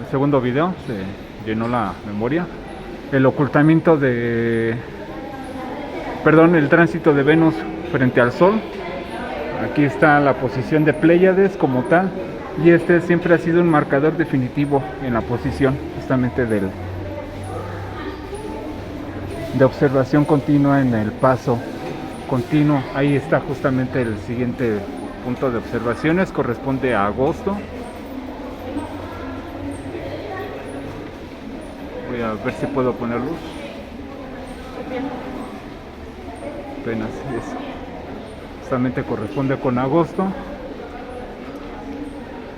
el segundo video se llenó la memoria. El ocultamiento de, perdón, el tránsito de Venus frente al Sol. Aquí está la posición de Pléyades como tal, y este siempre ha sido un marcador definitivo en la posición justamente de observación continua en el paso continuo. Ahí está justamente el siguiente punto de observaciones, corresponde a agosto. Voy a ver si puedo poner luz. Apenas eso. Justamente corresponde con agosto.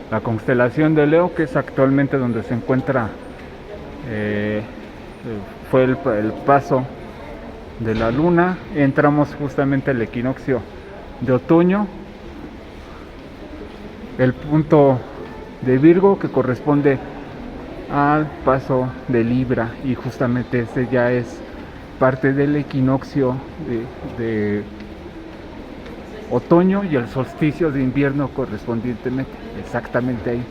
La constelación de Leo, que es actualmente donde se encuentra, fue el paso de la luna. Entramos justamente al equinoccio de otoño, el punto de Virgo, que corresponde al paso de Libra, y justamente este ya es parte del equinoccio de otoño y el solsticio de invierno correspondientemente, exactamente ahí,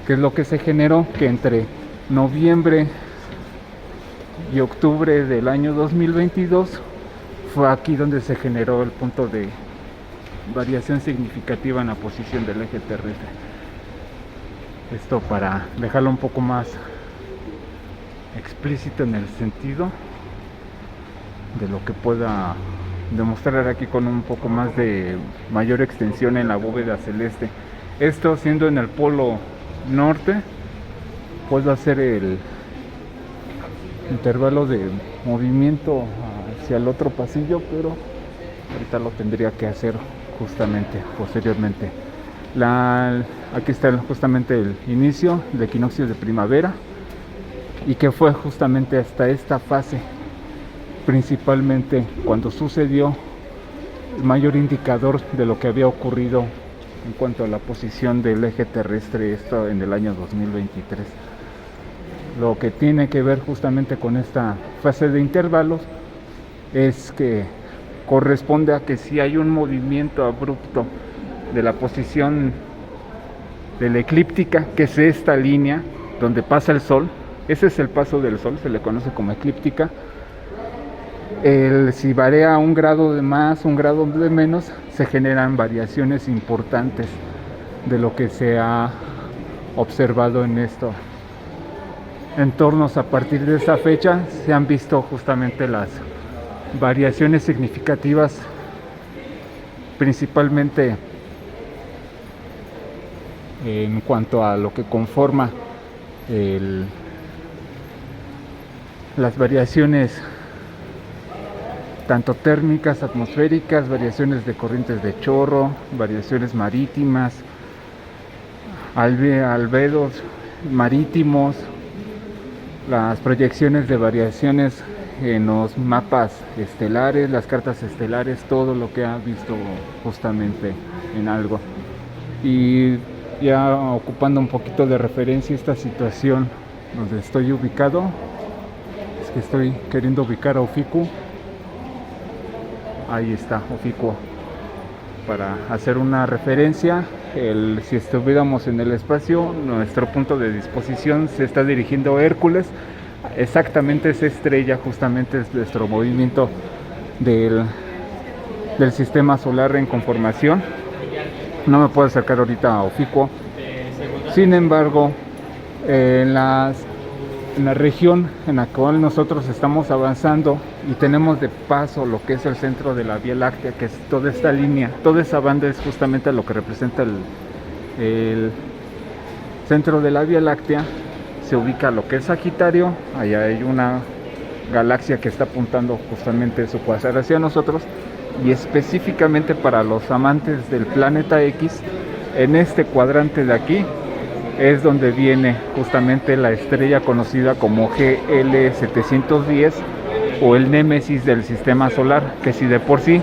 que es lo que se generó, que entre noviembre y octubre del año 2022 fue aquí donde se generó el punto de variación significativa en la posición del eje terrestre. Esto para dejarlo un poco más explícito en el sentido de lo que pueda demostrar aquí con un poco más de mayor extensión en la bóveda celeste. Esto siendo en el polo norte, puedo hacer el intervalo de movimiento hacia el otro pasillo, pero ahorita lo tendría que hacer justamente posteriormente. Aquí está justamente el inicio del equinoccio de primavera, y que fue justamente hasta esta fase, principalmente cuando sucedió, el mayor indicador de lo que había ocurrido en cuanto a la posición del eje terrestre, esto en el año 2023. Lo que tiene que ver justamente con esta fase de intervalos es que corresponde a que si hay un movimiento abrupto de la posición de la eclíptica, que es esta línea donde pasa el Sol, ese es el paso del Sol, se le conoce como eclíptica. Si varía un grado de más, un grado de menos, se generan variaciones importantes de lo que se ha observado en estos entornos. A partir de esa fecha se han visto justamente las variaciones significativas, principalmente en cuanto a lo que conforma las variaciones tanto térmicas, atmosféricas, variaciones de corrientes de chorro, variaciones marítimas, albedos marítimos, las proyecciones de variaciones en los mapas estelares, las cartas estelares, todo lo que ha visto justamente en algo. Y ya ocupando un poquito de referencia esta situación donde estoy ubicado, es que estoy queriendo ubicar a Ofiuku. Ahí está Ofiuku, para hacer una referencia. Si estuviéramos en el espacio, nuestro punto de disposición se está dirigiendo a Hércules. Exactamente esa estrella justamente es nuestro movimiento del sistema solar en conformación. No me puedo acercar ahorita a Ofiuku. Sin embargo, en la región en la cual nosotros estamos avanzando y tenemos de paso lo que es el centro de la Vía Láctea, que es toda esta línea, toda esa banda es justamente lo que representa el centro de la Vía Láctea. Se ubica lo que es Sagitario, allá hay una galaxia que está apuntando justamente su cuasar hacia nosotros, y específicamente para los amantes del planeta X, en este cuadrante de aquí es donde viene justamente la estrella conocida como GL710 o el némesis del sistema solar, que si de por sí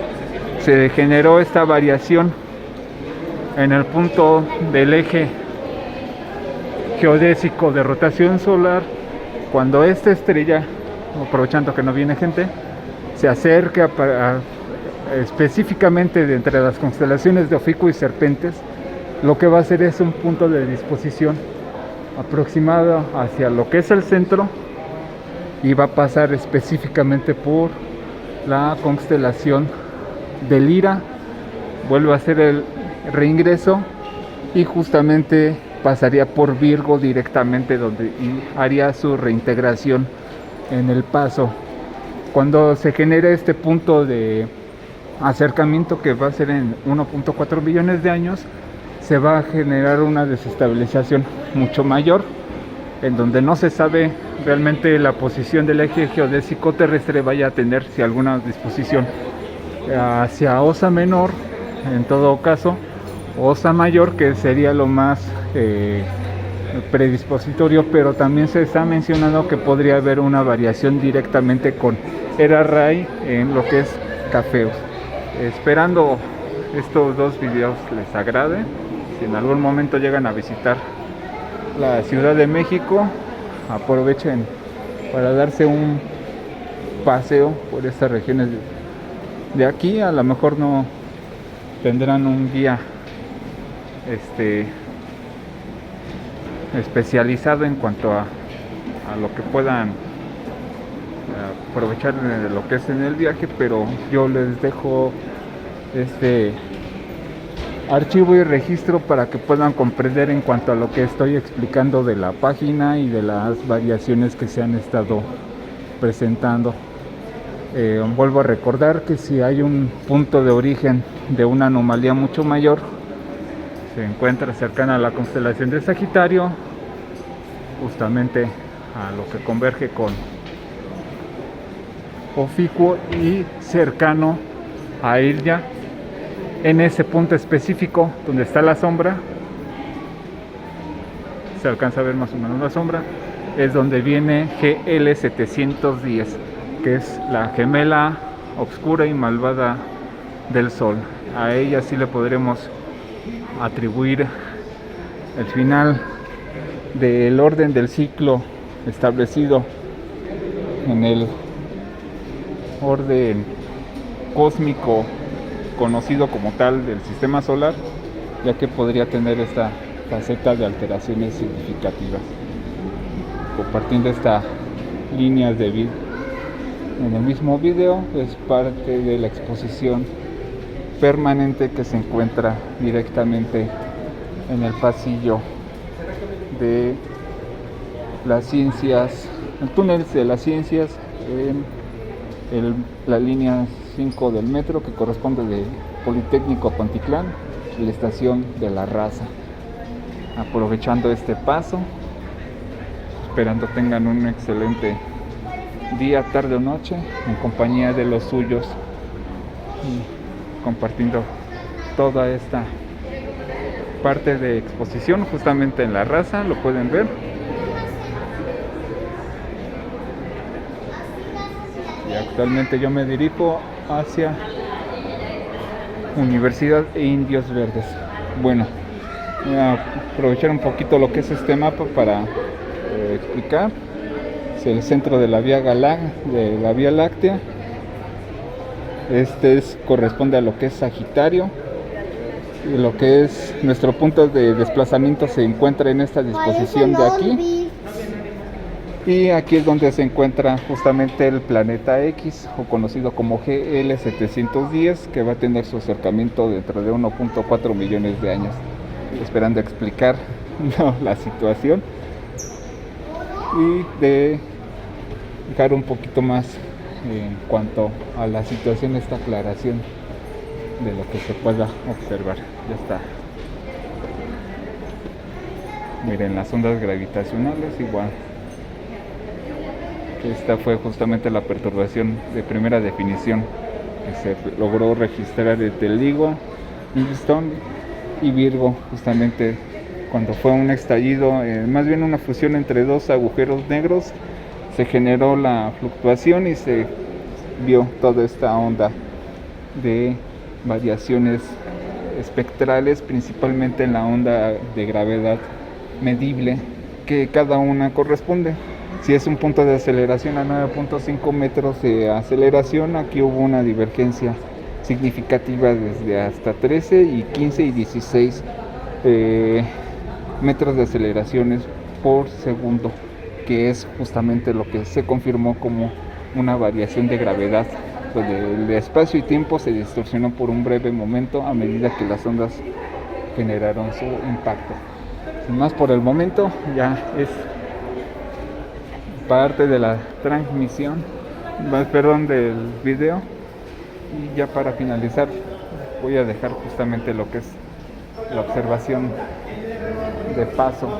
se generó esta variación en el punto del eje geodésico de rotación solar, cuando esta estrella, aprovechando que no viene gente, se acerca específicamente de entre las constelaciones de Ofiuku y Serpentes, lo que va a hacer es un punto de disposición aproximado hacia lo que es el centro y va a pasar específicamente por la constelación de Lira, vuelve a hacer el reingreso y justamente pasaría por Virgo directamente, donde haría su reintegración en el paso. Cuando se genere este punto de acercamiento, que va a ser en 1.4 billones de años, se va a generar una desestabilización mucho mayor, en donde no se sabe realmente la posición del eje geodésico terrestre vaya a tener, si alguna disposición hacia Osa Menor, en todo caso, Osa Mayor, que sería lo más predispositorio, pero también se está mencionando que podría haber una variación directamente con Era Ray en lo que es Cafeos. Esperando estos dos videos les agrade. Si en algún momento llegan a visitar la Ciudad de México, aprovechen para darse un paseo por estas regiones de aquí. A lo mejor no tendrán un guía especializado en cuanto a lo que puedan aprovechar de lo que es en el viaje, pero yo les dejo este archivo y registro para que puedan comprender en cuanto a lo que estoy explicando de la página y de las variaciones que se han estado presentando. Vuelvo a recordar que si hay un punto de origen de una anomalía mucho mayor, se encuentra cercana a la constelación de Sagitario, justamente a lo que converge con Ofiuco y cercano a Ilya. En ese punto específico donde está la sombra, se alcanza a ver más o menos la sombra, es donde viene GL 710, que es la gemela oscura y malvada del Sol. A ella sí le podremos atribuir el final del orden del ciclo establecido en el orden cósmico conocido como tal del sistema solar, ya que podría tener esta faceta de alteraciones significativas. Compartiendo esta línea de vida en el mismo video, es parte de la exposición permanente que se encuentra directamente en el pasillo de las ciencias, el túnel de las ciencias, en la línea 5 del metro, que corresponde de Politécnico a Pantitlán, la estación de La Raza. Aprovechando este paso, esperando tengan un excelente día, tarde o noche en compañía de los suyos y compartiendo toda esta parte de exposición justamente en La Raza. Lo pueden ver. Y actualmente yo me dirijo hacia Universidad e Indios Verdes. Bueno, voy a aprovechar un poquito lo que es este mapa para explicar. Es el centro de la Vía Láctea. Corresponde a lo que es Sagitario. Y lo que es nuestro punto de desplazamiento se encuentra en esta disposición de aquí. Y aquí es donde se encuentra justamente el planeta X, o conocido como GL 710, que va a tener su acercamiento dentro de 1.4 millones de años. Esperando explicar la situación y de dejar un poquito más en cuanto a la situación, esta aclaración de lo que se pueda observar. Ya está. Miren, las ondas gravitacionales igual. Esta fue justamente la perturbación de primera definición que se logró registrar entre LIGO, Yellowstone y Virgo, justamente cuando fue un estallido, más bien una fusión entre dos agujeros negros, se generó la fluctuación y se vio toda esta onda de variaciones espectrales, principalmente en la onda de gravedad medible, que cada una corresponde. Si es un punto de aceleración a 9.5 metros de aceleración, aquí hubo una divergencia significativa desde hasta 13 y 15 y 16 metros de aceleraciones por segundo, que es justamente lo que se confirmó como una variación de gravedad, donde el espacio y tiempo se distorsionó por un breve momento a medida que las ondas generaron su impacto. Sin más por el momento, ya es parte de la transmisión, del video, y ya para finalizar voy a dejar justamente lo que es la observación de paso.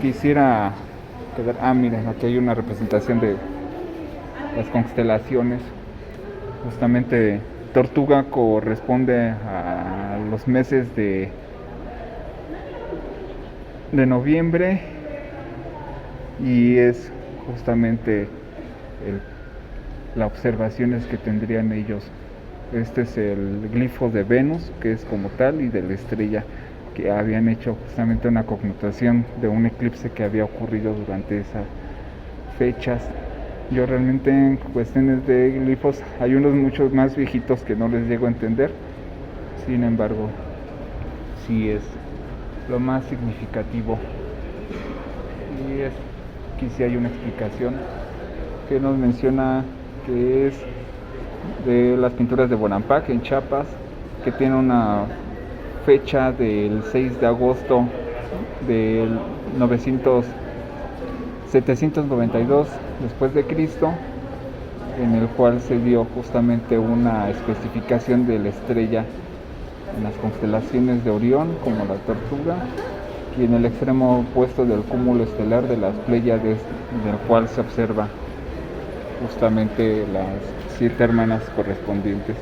Quisiera miren, aquí hay una representación de las constelaciones. Justamente Tortuga corresponde a los meses de noviembre, y es justamente las observaciones que tendrían ellos. Este es el glifo de Venus, que es como tal, y de la estrella, que habían hecho justamente una connotación de un eclipse que había ocurrido durante esas fechas. Yo realmente, en cuestiones de glifos, hay unos muchos más viejitos que no les llego a entender. Sin embargo, sí es lo más significativo. Y aquí sí hay una explicación que nos menciona que es de las pinturas de Bonampak en Chiapas, que tiene una fecha del 6 de agosto del 792 después de Cristo, en el cual se dio justamente una especificación de la estrella en las constelaciones de Orión como la Tortuga, y en el extremo opuesto del cúmulo estelar de las Pléyades, del cual se observa justamente las 7 hermanas correspondientes,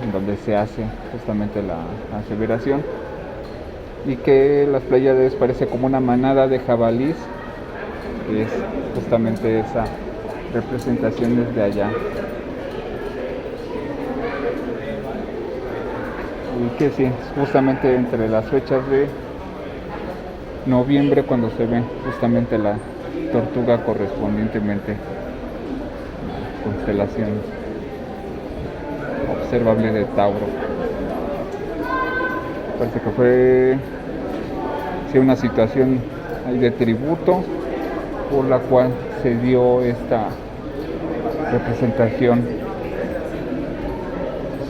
en donde se hace justamente la aseveración, y que las Pléyades parece como una manada de jabalís, que es justamente esa representación desde allá. Y que sí, justamente entre las fechas de noviembre, cuando se ve justamente la Tortuga correspondientemente a la constelación observable de Tauro. Parece que fue una situación de tributo por la cual se dio esta representación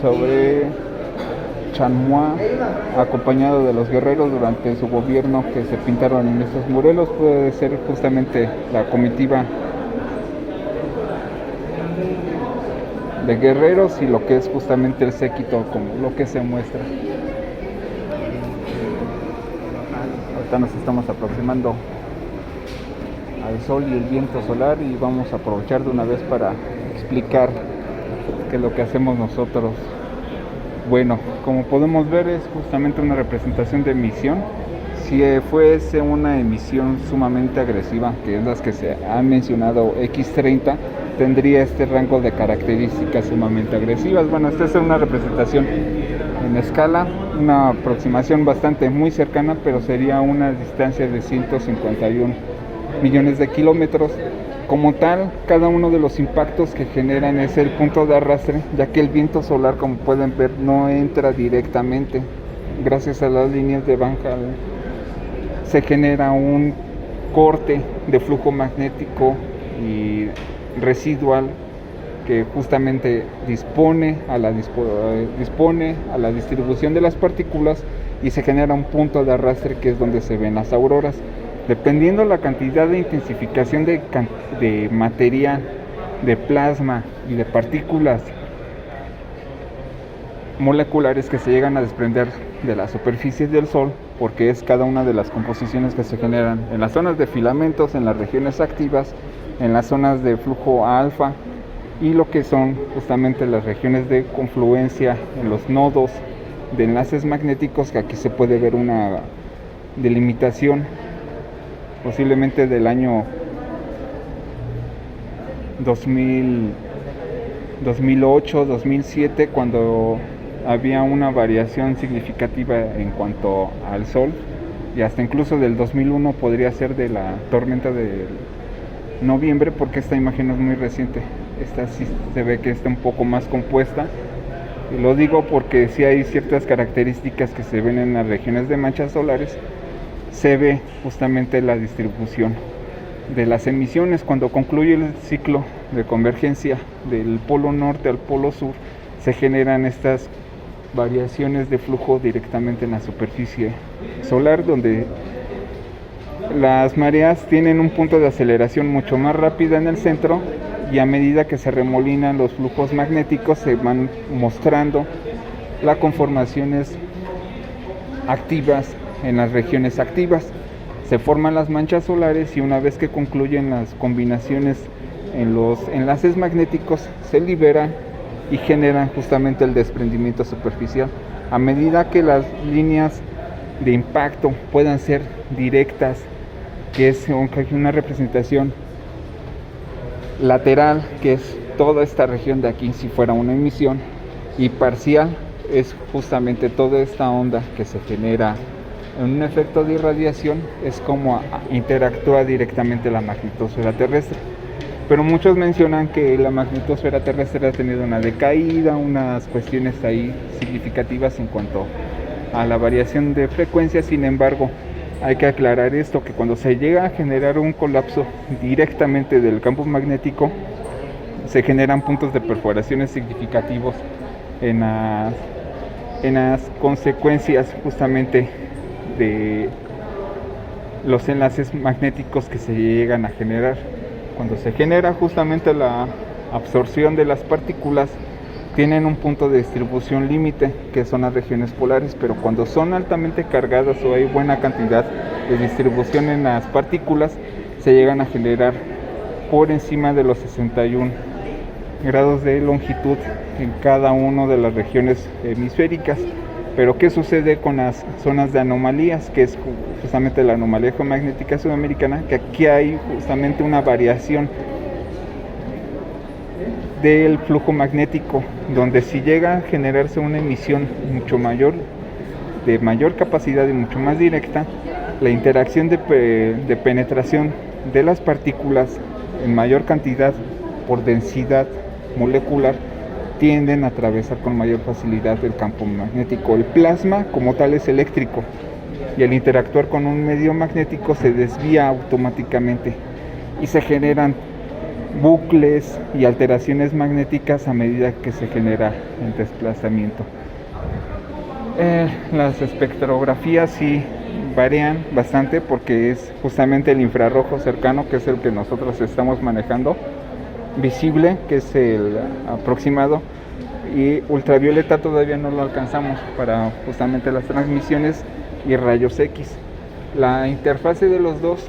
sobre Chanmois, acompañado de los guerreros durante su gobierno, que se pintaron en estos murelos. Puede ser justamente la comitiva de guerreros y lo que es justamente el séquito, como lo que se muestra. Ahorita nos estamos aproximando al sol y el viento solar, y vamos a aprovechar de una vez para explicar qué es lo que hacemos nosotros. Bueno, como podemos ver, es justamente una representación de emisión. Si fuese una emisión sumamente agresiva, que es las que se ha mencionado, X30, tendría este rango de características sumamente agresivas. Bueno, esta es una representación en escala, una aproximación bastante muy cercana, pero sería una distancia de 151 millones de kilómetros. Como tal, cada uno de los impactos que generan es el punto de arrastre, ya que el viento solar, como pueden ver, no entra directamente. Gracias a las líneas de Van Allen se genera un corte de flujo magnético y residual que justamente dispone a la distribución de las partículas, y se genera un punto de arrastre, que es donde se ven las auroras. Dependiendo la cantidad de intensificación de material, de plasma y de partículas moleculares que se llegan a desprender de la superficie del Sol, porque es cada una de las composiciones que se generan en las zonas de filamentos, en las regiones activas, en las zonas de flujo alfa, y lo que son justamente las regiones de confluencia en los nodos de enlaces magnéticos, que aquí se puede ver una delimitación posiblemente del año 2008, 2007, cuando había una variación significativa en cuanto al Sol, y hasta incluso del 2001 podría ser de la tormenta de noviembre, porque esta imagen es muy reciente. Esta sí se ve que está un poco más compuesta, y lo digo porque sí hay ciertas características que se ven en las regiones de manchas solares se ve justamente la distribución de las emisiones. Cuando concluye el ciclo de convergencia del polo norte al polo sur, se generan estas variaciones de flujo directamente en la superficie solar, donde las mareas tienen un punto de aceleración mucho más rápida en el centro, y a medida que se remolinan los flujos magnéticos se van mostrando las conformaciones activas en las regiones activas. Se forman las manchas solares, y una vez que concluyen las combinaciones en los enlaces magnéticos, se liberan y generan justamente el desprendimiento superficial. A medida que las líneas de impacto puedan ser directas, que es una representación lateral, que es toda esta región de aquí si fuera una emisión, y parcial es justamente toda esta onda que se genera en un efecto de irradiación, es como interactúa directamente la magnetosfera terrestre. Pero muchos mencionan que la magnetosfera terrestre ha tenido una decaída, unas cuestiones ahí significativas en cuanto a la variación de frecuencia. Sin embargo, hay que aclarar esto, que cuando se llega a generar un colapso directamente del campo magnético, se generan puntos de perforaciones significativos en las consecuencias justamente de los enlaces magnéticos que se llegan a generar. Cuando se genera justamente la absorción de las partículas, tienen un punto de distribución límite, que son las regiones polares, pero cuando son altamente cargadas o hay buena cantidad de distribución en las partículas, se llegan a generar por encima de los 61 grados de longitud en cada una de las regiones hemisféricas. Pero ¿qué sucede con las zonas de anomalías? Que es justamente la anomalía geomagnética sudamericana, que aquí hay justamente una variación del flujo magnético, donde si llega a generarse una emisión mucho mayor, de mayor capacidad y mucho más directa, la interacción de penetración de las partículas en mayor cantidad por densidad molecular tienden a atravesar con mayor facilidad el campo magnético. El plasma como tal es eléctrico, y al interactuar con un medio magnético se desvía automáticamente y se generan bucles y alteraciones magnéticas a medida que se genera el desplazamiento. Las espectrografías sí varían bastante, porque es justamente el infrarrojo cercano, que es el que nosotros estamos manejando, visible, que es el aproximado, y ultravioleta todavía no lo alcanzamos para justamente las transmisiones, y rayos X. La interfase de los dos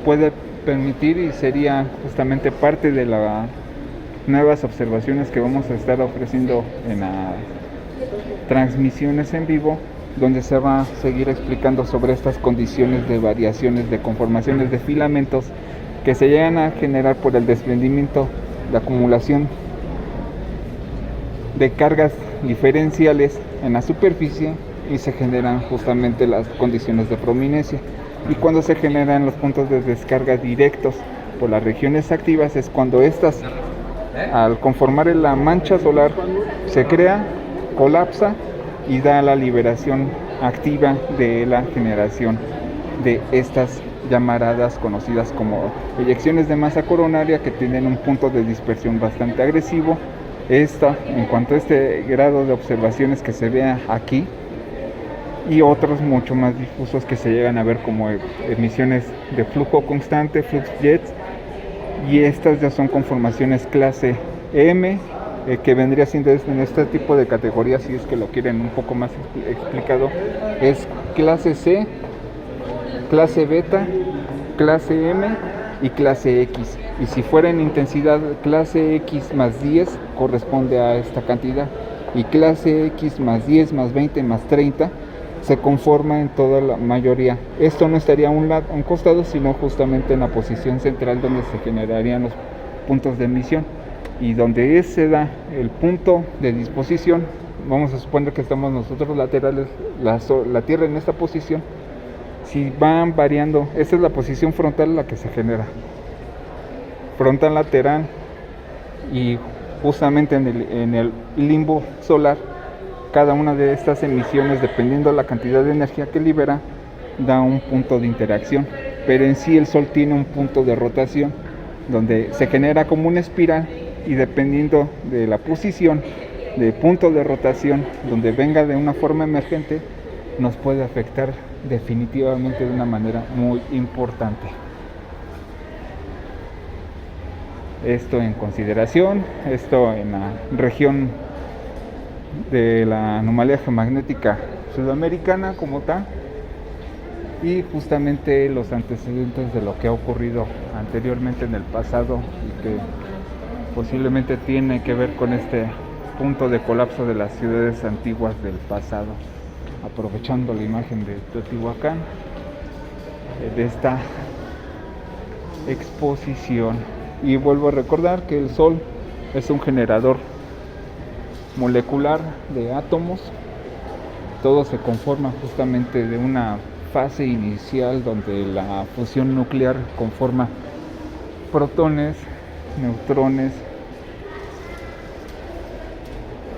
puede permitir, y sería justamente parte de las nuevas observaciones que vamos a estar ofreciendo en las transmisiones en vivo, donde se va a seguir explicando sobre estas condiciones de variaciones de conformaciones de filamentos que se llegan a generar por el desprendimiento, la acumulación de cargas diferenciales en la superficie, y se generan justamente las condiciones de prominencia. Y cuando se generan los puntos de descarga directos por las regiones activas, es cuando estas, al conformar la mancha solar, se crea, colapsa y da la liberación activa de la generación de estas llamaradas conocidas como eyecciones de masa coronaria, que tienen un punto de dispersión bastante agresivo. En cuanto a este grado de observaciones que se vea aquí, y otros mucho más difusos que se llegan a ver como emisiones de flujo constante, flux jets, y estas ya son conformaciones clase M, que vendría siendo en este tipo de categorías, si es que lo quieren un poco más explicado, es clase C, clase beta, clase M y clase X. Y si fuera en intensidad, clase X más 10 corresponde a esta cantidad, y clase X más 10 más 20 más 30 se conforma en toda la mayoría. Esto no estaría a un costado, sino justamente en la posición central, donde se generarían los puntos de emisión, y donde se da el punto de disposición. Vamos a suponer que estamos nosotros laterales, la Tierra en esta posición. Si van variando, esta es la posición frontal, la que se genera, frontal, lateral, y justamente en el limbo solar, cada una de estas emisiones, dependiendo de la cantidad de energía que libera, da un punto de interacción, pero en sí el Sol tiene un punto de rotación donde se genera como una espiral, y dependiendo de la posición de punto de rotación donde venga de una forma emergente, nos puede afectar definitivamente de una manera muy importante. Esto en consideración, esto en la región de la anomalía geomagnética sudamericana como tal, y justamente los antecedentes de lo que ha ocurrido anteriormente en el pasado y que posiblemente tiene que ver con este punto de colapso de las ciudades antiguas del pasado, aprovechando la imagen de Teotihuacán de esta exposición. Y vuelvo a recordar que el Sol es un generador molecular de átomos. Todo se conforma justamente de una fase inicial donde la fusión nuclear conforma protones, neutrones,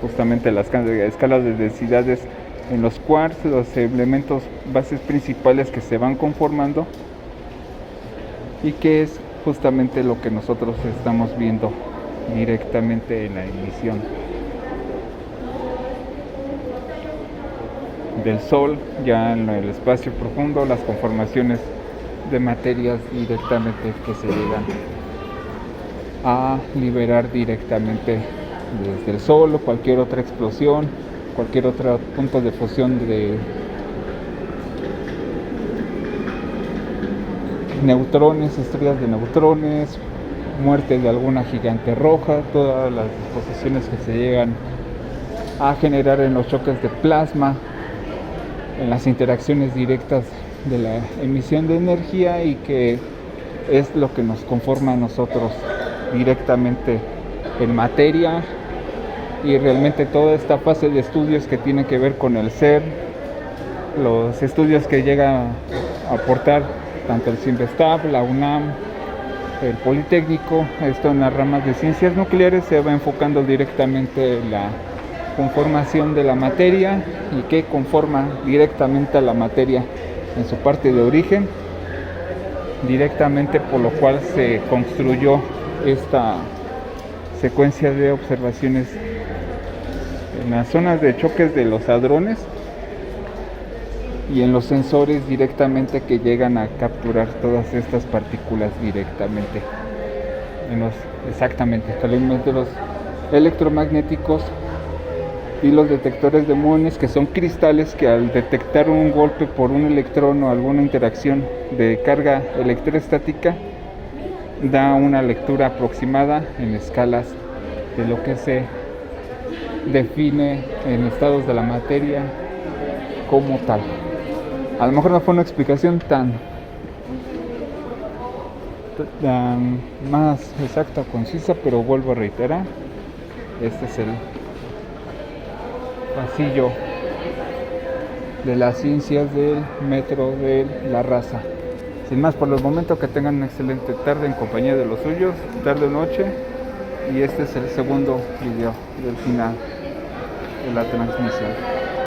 justamente las escalas de densidades en los quarks, los elementos bases principales que se van conformando, y que es justamente lo que nosotros estamos viendo directamente en la emisión del Sol, ya en el espacio profundo, las conformaciones de materias directamente que se llegan a liberar directamente desde el Sol, o cualquier otra explosión, cualquier otro punto de fusión de neutrones, estrellas de neutrones, muerte de alguna gigante roja, todas las disposiciones que se llegan a generar en los choques de plasma, en las interacciones directas de la emisión de energía, y que es lo que nos conforma a nosotros directamente en materia. Y realmente toda esta fase de estudios que tiene que ver con el ser, los estudios que llega a aportar tanto el CIMBESTAB, la UNAM, el Politécnico, esto en las ramas de ciencias nucleares, se va enfocando directamente en la conformación de la materia y qué conforma directamente a la materia en su parte de origen, directamente por lo cual se construyó esta secuencia de observaciones en las zonas de choques de los hadrones y en los sensores directamente que llegan a capturar todas estas partículas directamente exactamente los electromagnéticos, y los detectores de muones, que son cristales que al detectar un golpe por un electrón o alguna interacción de carga electrostática da una lectura aproximada en escalas de lo que se define en estados de la materia como tal. A lo mejor no fue una explicación tan más exacta o concisa, pero vuelvo a reiterar, este es el pasillo de las ciencias del metro de la raza. Sin más por el momento, que tengan una excelente tarde en compañía de los suyos, tarde o noche, y este es el segundo video del final de la transmisión.